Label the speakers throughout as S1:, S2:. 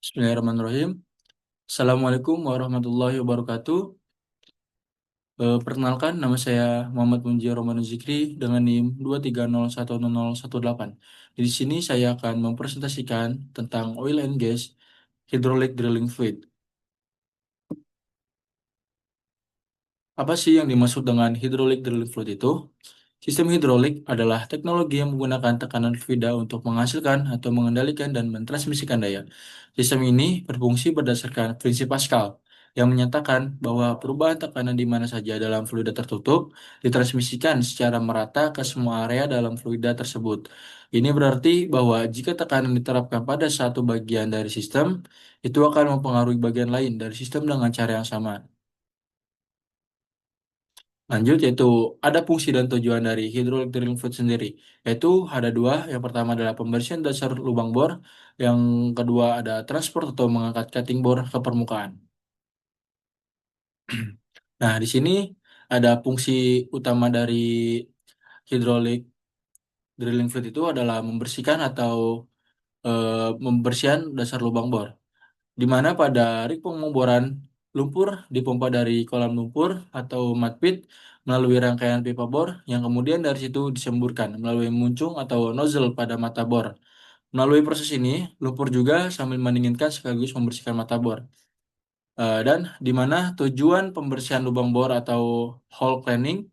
S1: Bismillahirrahmanirrahim. Assalamualaikum warahmatullahi wabarakatuh. Perkenalkan, nama saya Muhammad Munjir Romano Zikri dengan NIM 2301018. Di sini saya akan mempresentasikan tentang oil and gas hydraulic drilling fluid. Apa sih yang dimaksud dengan hydraulic drilling fluid itu? Sistem hidrolik adalah teknologi yang menggunakan tekanan fluida untuk menghasilkan atau mengendalikan dan mentransmisikan daya. Sistem ini berfungsi berdasarkan prinsip Pascal, yang menyatakan bahwa perubahan tekanan di mana saja dalam fluida tertutup ditransmisikan secara merata ke semua area dalam fluida tersebut. Ini berarti bahwa jika tekanan diterapkan pada satu bagian dari sistem, itu akan mempengaruhi bagian lain dari sistem dengan cara yang sama. Lanjut, yaitu ada fungsi dan tujuan dari hydraulic drilling fluid sendiri. Yaitu ada dua, yang pertama adalah pembersihan dasar lubang bor, yang kedua ada transport atau mengangkat cutting bor ke permukaan. Nah, di sini ada fungsi utama dari hydraulic drilling fluid itu adalah membersihkan atau membersihkan dasar lubang bor, di mana pada rig pengeboran lumpur dipompa dari kolam lumpur atau mud pit melalui rangkaian pipa bor yang kemudian dari situ disemburkan melalui muncung atau nozzle pada mata bor. Melalui proses ini, lumpur juga sambil mendinginkan sekaligus membersihkan mata bor. Dan di mana tujuan pembersihan lubang bor atau hole cleaning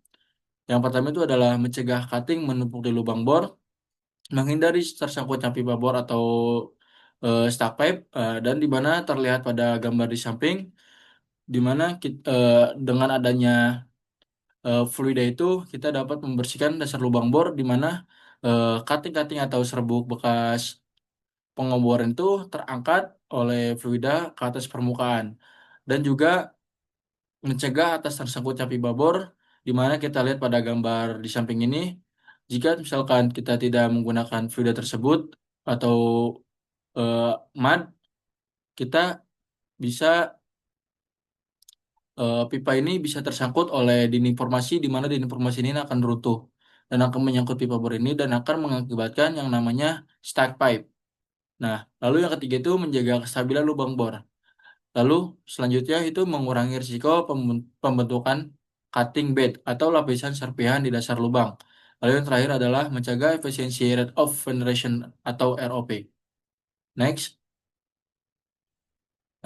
S1: yang pertama itu adalah mencegah cutting menumpuk di lubang bor, menghindari tersangkutnya pipa bor atau stuck pipe, dan di mana terlihat pada gambar di samping, di mana dengan adanya fluida itu kita dapat membersihkan dasar lubang bor, di mana cutting-cutting atau serbuk bekas pengeboran itu terangkat oleh fluida ke atas permukaan, dan juga mencegah atas tersangkutnya pipa bor, di mana kita lihat pada gambar di samping ini, jika misalkan kita tidak menggunakan fluida tersebut atau mud, kita bisa pipa ini bisa tersangkut oleh dinding formasi, di mana dinding formasi ini akan runtuh dan akan menyangkut pipa bor ini dan akan mengakibatkan yang namanya stuck pipe. Nah, lalu yang ketiga itu menjaga kestabilan lubang bor. Lalu selanjutnya itu mengurangi risiko pembentukan cutting bed atau lapisan serpihan di dasar lubang. Lalu yang terakhir adalah mencegah efisiensi rate of ventilation atau ROP. Next.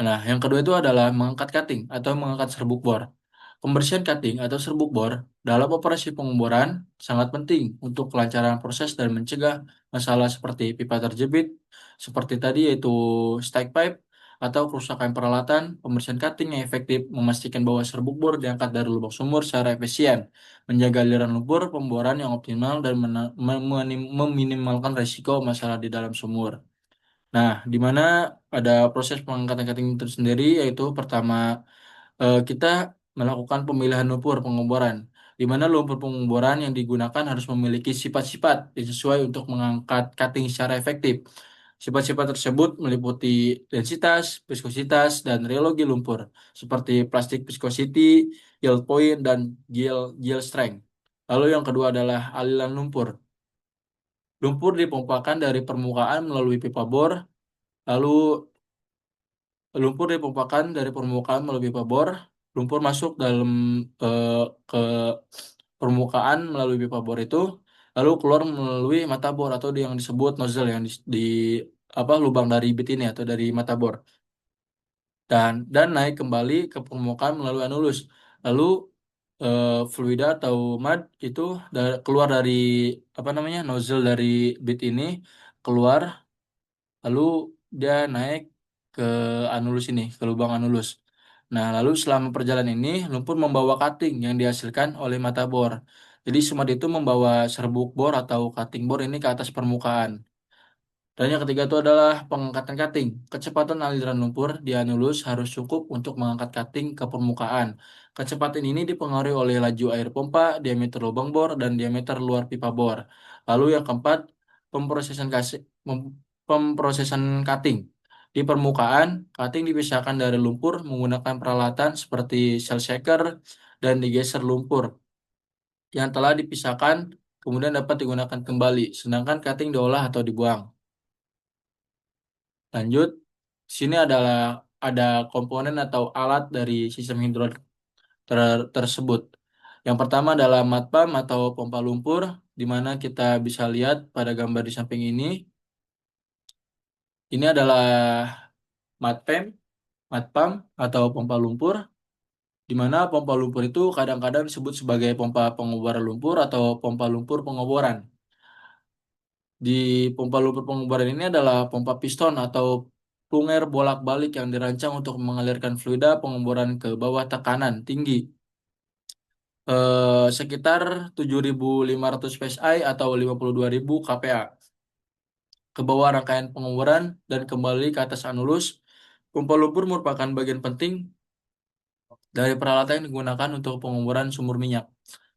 S1: Nah, yang kedua itu adalah mengangkat cutting atau mengangkat serbuk bor. Pembersihan cutting atau serbuk bor dalam operasi pengeboran sangat penting untuk kelancaran proses dan mencegah masalah seperti pipa terjepit, seperti tadi yaitu stack pipe, atau kerusakan peralatan. Pembersihan cutting yang efektif memastikan bahwa serbuk bor diangkat dari lubang sumur secara efisien, menjaga aliran lumpur, pemboran yang optimal, dan meminimalkan risiko masalah di dalam sumur. Nah, di mana pada proses pengangkatan cutting itu sendiri, yaitu pertama kita melakukan pemilihan lumpur pengeboran, di mana lumpur pengeboran yang digunakan harus memiliki sifat-sifat yang sesuai untuk mengangkat cutting secara efektif. Sifat-sifat tersebut meliputi densitas, viskositas, dan rheologi lumpur, seperti plastic viscosity, yield point, dan yield strength. Lalu yang kedua adalah aliran lumpur. Lumpur dipompakan dari permukaan melalui pipa bor, lalu lumpur dipompakan dari permukaan melalui pipa bor, lumpur masuk dalam eh, ke permukaan melalui pipa bor itu, lalu keluar melalui mata bor atau yang disebut nozzle yang di apa lubang dari bit ini atau dari mata bor, dan naik kembali ke permukaan melalui anulus. Lalu fluida atau mud itu keluar dari apa namanya nozzle dari bit ini, keluar, lalu dia naik ke anulus ini, ke lubang anulus. Nah, lalu selama perjalanan ini, lumpur membawa cutting yang dihasilkan oleh mata bor. Jadi semut itu membawa serbuk bor atau cutting bor ini ke atas permukaan. Dan yang ketiga itu adalah pengangkatan cutting. Kecepatan aliran lumpur di anulus harus cukup untuk mengangkat cutting ke permukaan. Kecepatan ini dipengaruhi oleh laju air pompa, diameter lubang bor, dan diameter luar pipa bor. Lalu yang keempat, pemprosesan pemprosesan cutting. Di permukaan, cutting dipisahkan dari lumpur menggunakan peralatan seperti shell shaker dan digeser lumpur yang telah dipisahkan kemudian dapat digunakan kembali, sedangkan cutting diolah atau dibuang. Lanjut. Di sini adalah ada komponen atau alat dari sistem hidrolik tersebut. Yang pertama adalah mat pump atau pompa lumpur, di mana kita bisa lihat pada gambar di samping ini. Ini adalah mat pump, mat pump atau pompa lumpur, di mana pompa lumpur itu kadang-kadang disebut sebagai pompa pengoboran lumpur atau pompa lumpur pengoboran. Di pompa lumpur pengoboran ini adalah pompa piston atau plunger bolak-balik yang dirancang untuk mengalirkan fluida pengoboran ke bawah tekanan tinggi sekitar 7.500 psi atau 52.000 kPa ke bawah rangkaian pengoboran dan kembali ke atas anulus. Pompa lumpur merupakan bagian penting dari peralatan yang digunakan untuk pengoboran sumur minyak.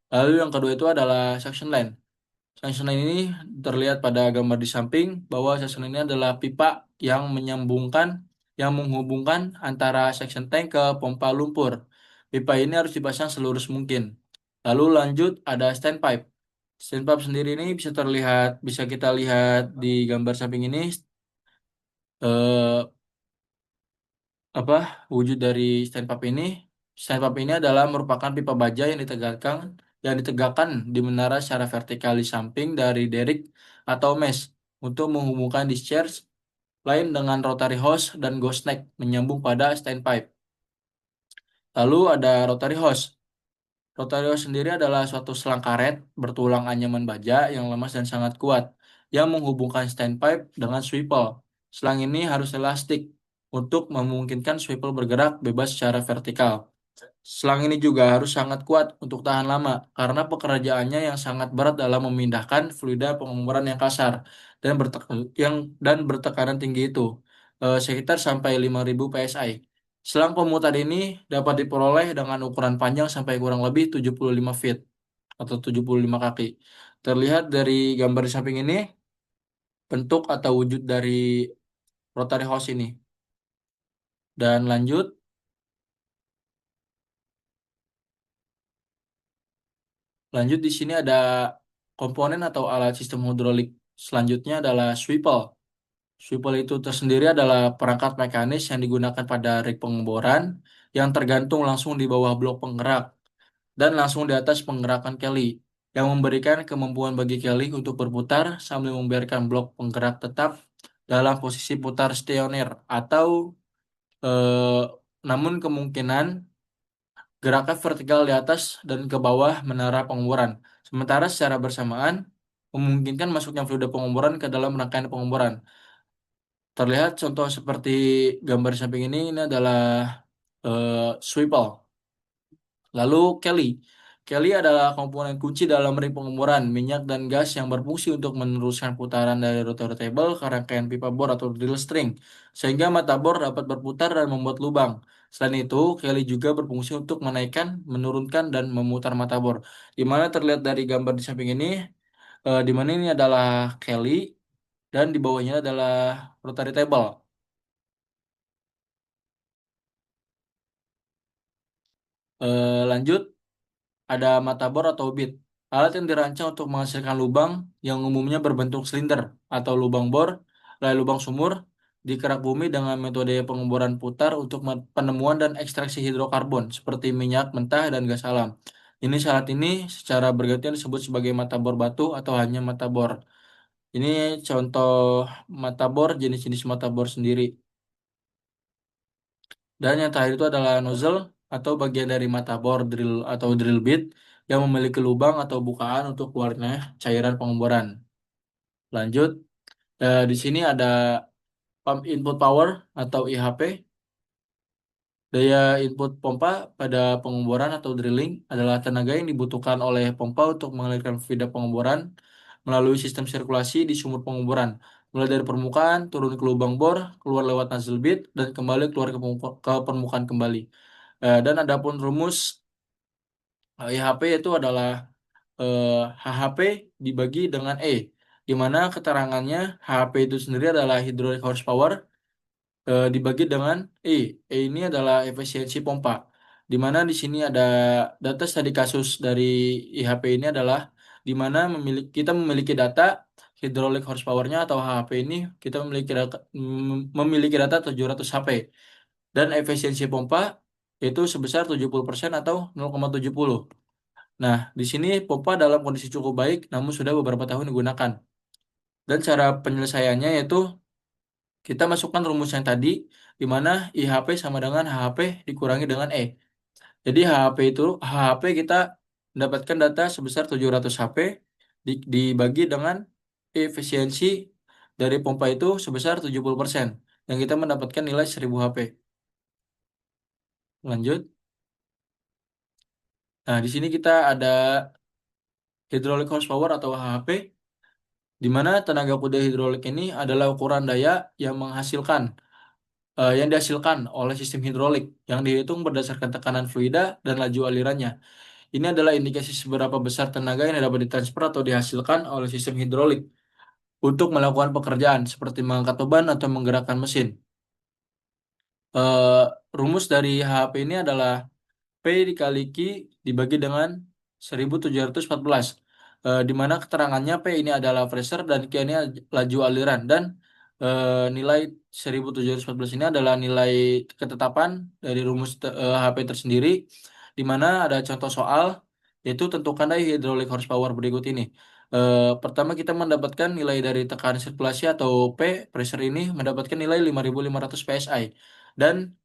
S1: Lalu yang kedua itu adalah suction line. Suction line ini terlihat pada gambar di samping bahwa suction line ini adalah pipa yang menghubungkan antara suction tank ke pompa lumpur. Pipa ini harus dipasang selurus mungkin. Lalu lanjut ada standpipe. Standpipe sendiri ini bisa kita lihat di gambar samping ini eh, apa wujud dari standpipe ini. Standpipe ini adalah merupakan pipa baja yang ditegakkan di menara secara vertikal di samping dari derrick atau mesh untuk menghubungkan discharge lain dengan rotary hose dan gooseneck menyambung pada standpipe. Lalu ada rotary hose. Rotary hose sendiri adalah suatu selang karet bertulang anyaman baja yang lemas dan sangat kuat yang menghubungkan standpipe dengan swivel. Selang ini harus elastik untuk memungkinkan swivel bergerak bebas secara vertikal. Selang ini juga harus sangat kuat untuk tahan lama karena pekerjaannya yang sangat berat dalam memindahkan fluida pengukuran yang kasar dan bertekanan tinggi itu sekitar sampai 5.000 psi. Selang pemutar ini dapat diperoleh dengan ukuran panjang sampai kurang lebih 75 feet atau 75 kaki. Terlihat dari gambar di samping ini bentuk atau wujud dari rotary hose ini. Dan lanjut di sini ada komponen atau alat sistem hidrolik selanjutnya adalah swivel. Swivel itu tersendiri adalah perangkat mekanis yang digunakan pada rig pengeboran yang tergantung langsung di bawah blok penggerak dan langsung di atas penggerakan Kelly yang memberikan kemampuan bagi Kelly untuk berputar sambil membiarkan blok penggerak tetap dalam posisi putar stationer atau eh, namun kemungkinan geraknya vertikal di atas dan ke bawah menara pengeboran. Sementara secara bersamaan memungkinkan masuknya fluida pengeboran ke dalam rangkaian pengeboran. Terlihat contoh seperti gambar di samping ini adalah swivel. Lalu Kelly. Kelly adalah komponen kunci dalam ring pengemuran minyak dan gas yang berfungsi untuk meneruskan putaran dari rotor table ke rangkaian pipa bor atau drill string, sehingga mata bor dapat berputar dan membuat lubang. Selain itu, Kelly juga berfungsi untuk menaikkan, menurunkan, dan memutar mata bor. Di mana terlihat dari gambar di samping ini, di mana ini adalah Kelly dan di bawahnya adalah rotary table. Lanjut. Ada mata bor atau bit, alat yang dirancang untuk menghasilkan lubang yang umumnya berbentuk silinder atau lubang bor, lubang sumur di kerak bumi dengan metode pengeboran putar untuk penemuan dan ekstraksi hidrokarbon seperti minyak mentah dan gas alam. Jenis alat ini secara bergantian disebut sebagai mata bor batu atau hanya mata bor. Ini contoh mata bor, jenis-jenis mata bor sendiri. Dan yang terakhir itu adalah nozzle atau bagian dari mata bor drill atau drill bit yang memiliki lubang atau bukaan untuk keluarnya cairan pengeboran. Lanjut, di sini ada pump input power atau IHP. Daya input pompa pada pengeboran atau drilling adalah tenaga yang dibutuhkan oleh pompa untuk mengalirkan fluida pengeboran melalui sistem sirkulasi di sumur pengeboran, mulai dari permukaan, turun ke lubang bor, keluar lewat nozzle bit, dan kembali keluar ke permukaan kembali. Dan adapun rumus IHP itu adalah eh, HHP dibagi dengan E, di mana keterangannya HHP itu sendiri adalah hydraulic horsepower dibagi dengan E. E ini adalah efisiensi pompa, di mana di sini ada data studi kasus dari IHP ini adalah di mana kita memiliki data hydraulic horsepower-nya atau HHP ini kita memiliki data 700 HP dan efisiensi pompa itu sebesar 70% atau 0,70. Nah, di sini pompa dalam kondisi cukup baik namun sudah beberapa tahun digunakan. Dan cara penyelesaiannya yaitu kita masukkan rumus yang tadi di mana IHP sama dengan HHP dikurangi dengan E. Jadi HHP kita mendapatkan data sebesar 700 HP dibagi dengan efisiensi dari pompa itu sebesar 70% yang kita mendapatkan nilai 1000 HP. Lanjut. Nah, di sini kita ada hydraulic horsepower atau HHP di mana tenaga kuda hidrolik ini adalah ukuran daya yang dihasilkan oleh sistem hidrolik yang dihitung berdasarkan tekanan fluida dan laju alirannya. Ini adalah indikasi seberapa besar tenaga yang dapat ditransfer atau dihasilkan oleh sistem hidrolik untuk melakukan pekerjaan seperti mengangkat beban atau menggerakkan mesin. Eh, Rumus dari HHP ini adalah P dikali Q dibagi dengan 1714, di mana keterangannya P ini adalah pressure dan Q ini laju aliran, dan nilai 1714 ini adalah nilai ketetapan dari rumus HP tersendiri, di mana ada contoh soal yaitu tentukan dari hydraulic horsepower berikut ini. Pertama kita mendapatkan nilai dari tekanan sirkulasi atau P, pressure ini mendapatkan nilai 5500 PSI, dan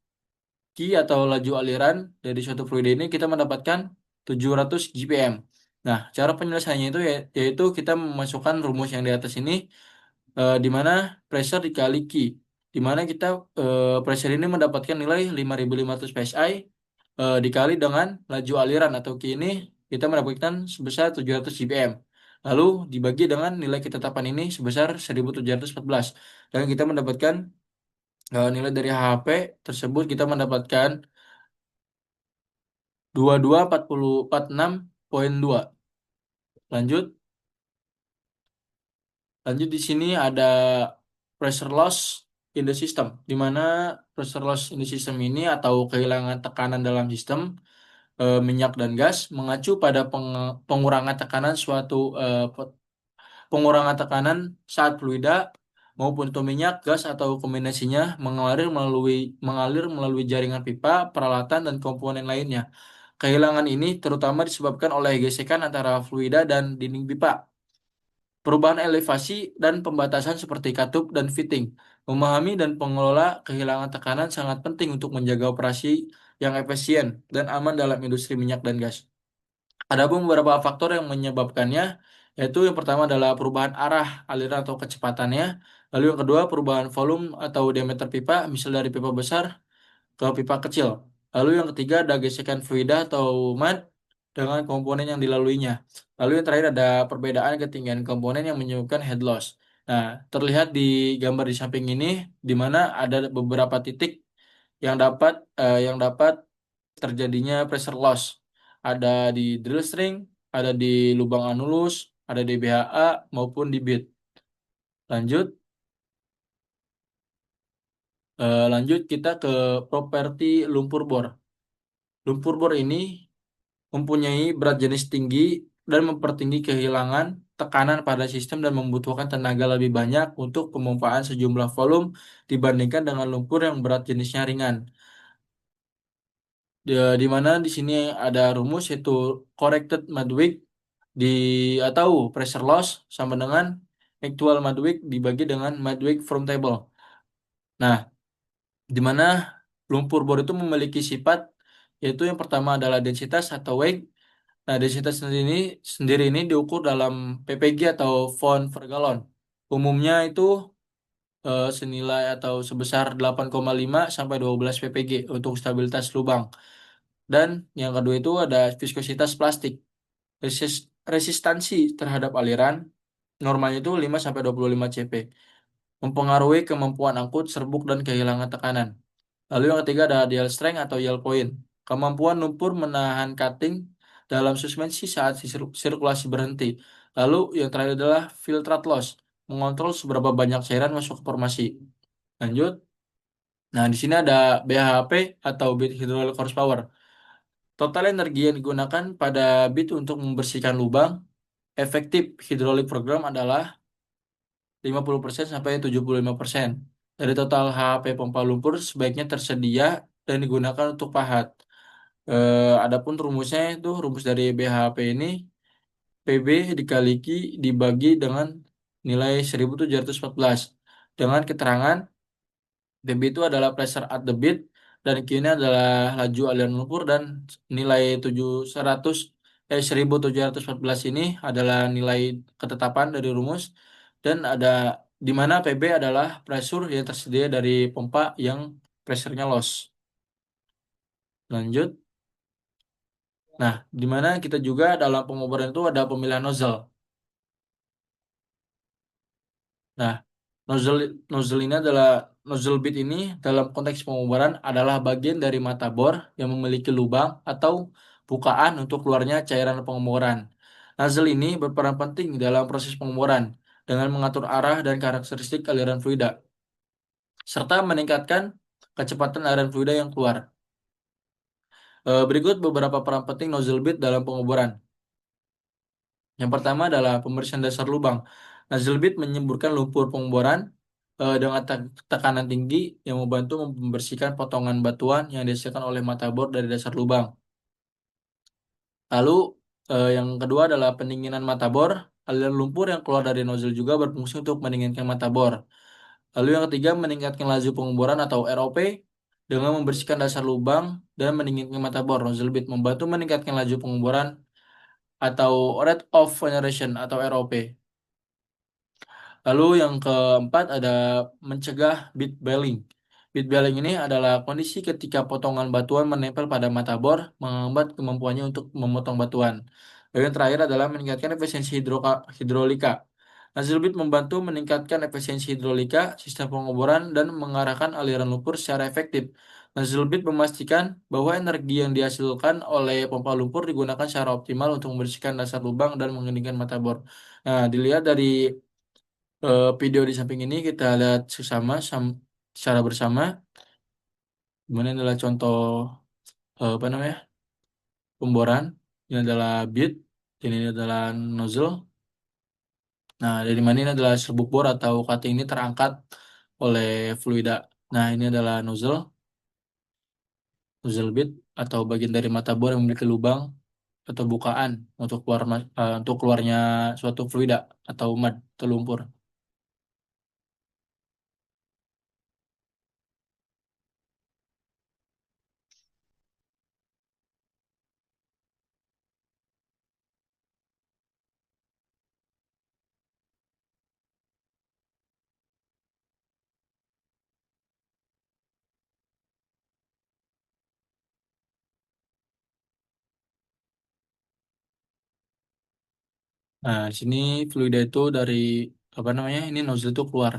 S1: Q atau laju aliran dari suatu fluid ini kita mendapatkan 700 GPM. Nah, cara penyelesaiannya itu yaitu kita memasukkan rumus yang di atas ini, di mana pressure dikali Q, di mana kita pressure ini mendapatkan nilai 5500 PSI, dikali dengan laju aliran atau Q ini kita mendapatkan sebesar 700 GPM. Lalu dibagi dengan nilai ketetapan ini sebesar 1714, dan kita mendapatkan nilai dari HHP tersebut kita mendapatkan 2246,2. Lanjut, lanjut di sini ada pressure loss in the system, di mana pressure loss in the system ini atau kehilangan tekanan dalam sistem minyak dan gas mengacu pada pengurangan tekanan pengurangan tekanan saat fluida maupun itu minyak, gas atau kombinasinya mengalir melalui jaringan pipa, peralatan dan komponen lainnya. Kehilangan ini terutama disebabkan oleh gesekan antara fluida dan dinding pipa, perubahan elevasi dan pembatasan seperti katup dan fitting. Memahami dan pengelola kehilangan tekanan sangat penting untuk menjaga operasi yang efisien dan aman dalam industri minyak dan gas. Ada pun beberapa faktor yang menyebabkannya, yaitu yang pertama adalah perubahan arah aliran atau kecepatannya, lalu yang kedua perubahan volume atau diameter pipa, misal dari pipa besar ke pipa kecil. Lalu yang ketiga ada gesekan fluida atau mud dengan komponen yang dilaluinya. Lalu yang terakhir ada perbedaan ketinggian komponen yang menyebabkan head loss. Nah, terlihat di gambar di samping ini di mana ada beberapa titik yang dapat terjadinya pressure loss. Ada di drill string, ada di lubang anulus, ada di BHA maupun di bit. Lanjut, lanjut kita ke properti lumpur bor. Lumpur bor ini mempunyai berat jenis tinggi dan mempertinggi kehilangan tekanan pada sistem dan membutuhkan tenaga lebih banyak untuk pemompaan sejumlah volume dibandingkan dengan lumpur yang berat jenisnya ringan. Di mana di sini ada rumus yaitu corrected Madwick di atau pressure loss sama dengan actual Madwick dibagi dengan Madwick from table. Nah, di mana lumpur bor itu memiliki sifat yaitu yang pertama adalah densitas atau weight. Nah, densitas sendiri ini diukur dalam ppg atau pound per gallon. Umumnya itu senilai atau sebesar 8,5 sampai 12 ppg untuk stabilitas lubang. Dan yang kedua itu ada viskositas plastik. Resistansi terhadap aliran normalnya itu 5 sampai 25 cp. Mempengaruhi kemampuan angkut, serbuk dan kehilangan tekanan. Lalu yang ketiga ada yield strength atau yield point. Kemampuan lumpur menahan cutting dalam suspensi saat sirkulasi berhenti. Lalu yang terakhir adalah filtrate loss, mengontrol seberapa banyak cairan masuk ke formasi. Lanjut. Nah, di sini ada BHP atau bit hydraulic horsepower. Total energi yang digunakan pada bit untuk membersihkan lubang efektif hidrolik program adalah 50% sampai 75%. Dari total HAP pompa lumpur sebaiknya tersedia dan digunakan untuk pahat. Adapun rumusnya itu rumus dari BHP ini PB dikali Q dibagi dengan nilai 1714 dengan keterangan PB itu adalah pressure at the bit dan Q ini adalah laju aliran lumpur dan nilai 1714 ini adalah nilai ketetapan dari rumus dan ada di mana PB adalah pressure yang tersedia dari pompa yang pressure-nya loss. Lanjut. Nah, di mana kita juga dalam pengoboran itu ada pemilihan nozzle. Nah, nozzle nozzle ini adalah nozzle bit ini dalam konteks pengoboran adalah bagian dari mata bor yang memiliki lubang atau bukaan untuk keluarnya cairan pengoboran. Nozzle ini berperan penting dalam proses pengoboran dengan mengatur arah dan karakteristik aliran fluida serta meningkatkan kecepatan aliran fluida yang keluar. Berikut beberapa peran penting nozzle bit dalam pengoboran. Yang pertama adalah pembersihan dasar lubang. Nozzle bit menyemburkan lumpur pengeboran dengan tekanan tinggi yang membantu membersihkan potongan batuan yang dihasilkan oleh mata bor dari dasar lubang. Lalu yang kedua adalah pendinginan mata bor. Aliran lumpur yang keluar dari nozzle juga berfungsi untuk mendinginkan mata bor. Lalu yang ketiga meningkatkan laju pengeboran atau ROP dengan membersihkan dasar lubang dan mendinginkan mata bor. Nozzle bit membantu meningkatkan laju pengeboran atau rate of generation atau ROP. Lalu yang keempat ada mencegah bit bailing. Bit bailing ini adalah kondisi ketika potongan batuan menempel pada mata bor, menghambat kemampuannya untuk memotong batuan. Lalu yang terakhir adalah meningkatkan efisiensi hidrolika. Nozzle bit membantu meningkatkan efisiensi hidrolika, sistem pengeboran, dan mengarahkan aliran lumpur secara efektif. Nozzle bit memastikan bahwa energi yang dihasilkan oleh pompa lumpur digunakan secara optimal untuk membersihkan dasar lubang dan mengendingkan mata bor. Nah, dilihat dari video di samping ini kita lihat secara bersama. Kemudian adalah contoh apa namanya pemboran. Ini adalah bit, dan ini adalah nozzle. Nah, dari mana ini adalah serbuk bor atau cutting ini terangkat oleh fluida. Nah, ini adalah nozzle bit atau bagian dari mata bor yang memiliki lubang atau bukaan untuk untuk keluarnya suatu fluida atau mud atau lumpur. Nah, di sini fluida itu dari apa namanya? Ini nozzle itu keluar.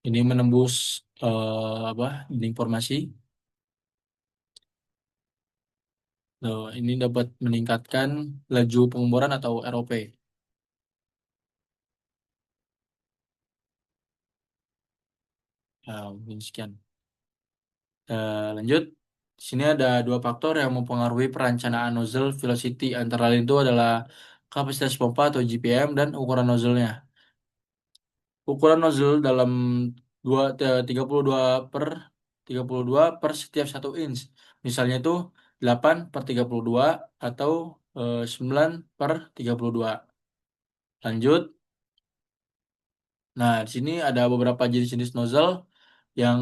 S1: Ini menembus apa dinding formasi. Ini dapat meningkatkan laju pengeboran atau ROP. Mungkin sekian. Lanjut. Di sini ada dua faktor yang mempengaruhi perencanaan nozzle velocity. Antara lain itu adalah kapasitas pompa atau GPM dan ukuran nozzle-nya. Ukuran nozzle dalam 32 per 32 per setiap 1 inch. Misalnya itu 8 per 32 atau 9 per 32. Lanjut. Nah, di sini ada beberapa jenis-jenis nozzle yang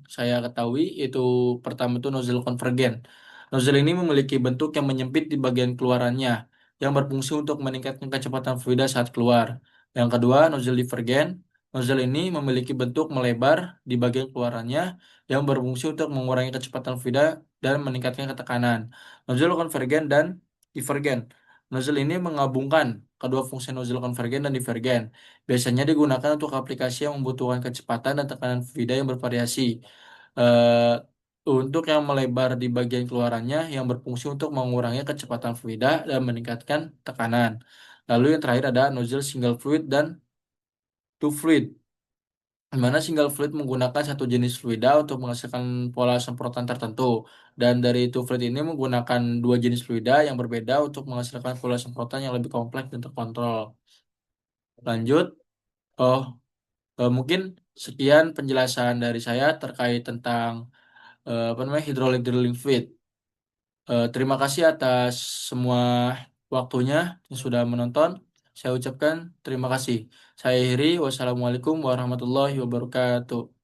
S1: saya ketahui, itu pertama itu nozzle konvergen. Nozzle ini memiliki bentuk yang menyempit di bagian keluarannya yang berfungsi untuk meningkatkan kecepatan fluida saat keluar. Yang kedua, nozzle divergen. Nozzle ini memiliki bentuk melebar di bagian keluarannya yang berfungsi untuk mengurangi kecepatan fluida dan meningkatkan ketekanan. Nozzle konvergen dan divergen. Nozzle ini menggabungkan kedua fungsi nozzle konvergen dan divergen. Biasanya digunakan untuk aplikasi yang membutuhkan kecepatan dan tekanan fluida yang bervariasi. Eh, untuk yang melebar di bagian keluarannya yang berfungsi untuk mengurangi kecepatan fluida dan meningkatkan tekanan. Lalu yang terakhir ada nozzle single fluid dan two fluid. di mana single fluid menggunakan satu jenis fluida untuk menghasilkan pola semprotan tertentu. Dan dari two fluid ini menggunakan dua jenis fluida yang berbeda untuk menghasilkan pola semprotan yang lebih kompleks dan terkontrol. Lanjut, oh mungkin sekian penjelasan dari saya terkait tentang apa namanya hydraulic drilling fluid. Terima kasih atas semua waktunya yang sudah menonton. Saya ucapkan terima kasih. Saya Heri, wassalamualaikum warahmatullahi wabarakatuh.